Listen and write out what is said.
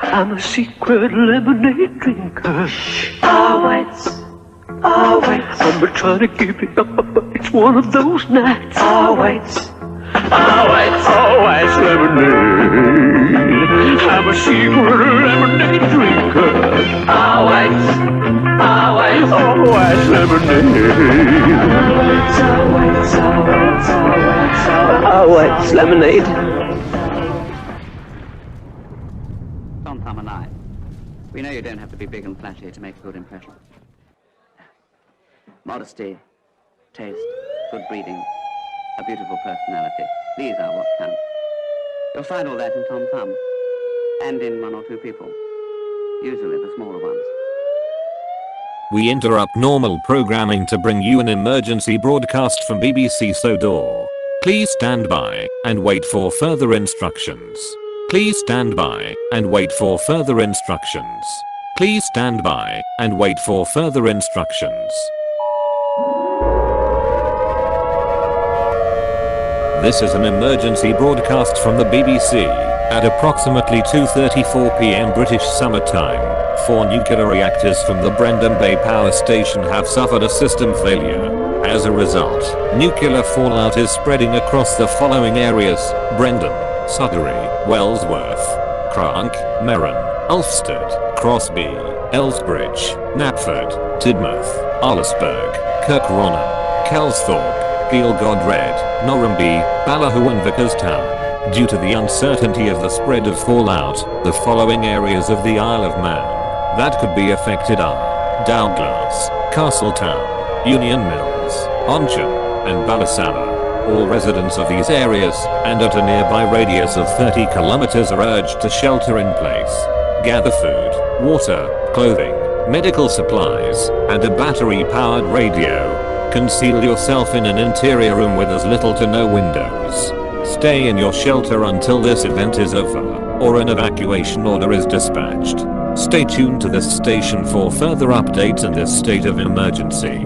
I'm a secret lemonade drinker. Always, always. I'm trying to keep it up, but it's one of those nights. Always, Always lemonade. I'm a secret lemonade drinker. always, always. Always lemonade. Always lemonade. Tom, Thumb and I. We know you don't have to be big and flashy to make a good impression. Modesty, taste, good breeding, a beautiful personality. These are what count. You'll find all that in Tom Thumb. And in one or two people. Usually the smaller ones. We interrupt normal programming to bring you an emergency broadcast from BBC Sodor. Please stand by and wait for further instructions. Please stand by and wait for further instructions. Please stand by and wait for further instructions. This is an emergency broadcast from the BBC at approximately 2:34 p.m. British Summer Time. 4 nuclear reactors from the Brendan Bay Power Station have suffered a system failure. As a result, nuclear fallout is spreading across the following areas: Brendan, Sudbury, Wellsworth, Crank, Merron, Ulfstead, Crosby, Elsbridge, Knapford, Tidmouth, Arlesburg, Kirkronan, Kelsthorpe, Gielgod-Red, Norramby, Ballyhoo and Vickerstown. Due to the uncertainty of the spread of fallout, the following areas of the Isle of Man that could be affected are Douglas, Castletown, Union Mills, Onchen, and Ballasalla. All residents of these areas and at a nearby radius of 30 kilometers are urged to shelter in place. Gather food, water, clothing, medical supplies, and a battery-powered radio. Conceal yourself in an interior room with as little to no windows. Stay in your shelter until this event is over, or an evacuation order is dispatched. Stay tuned to this station for further updates in this state of emergency.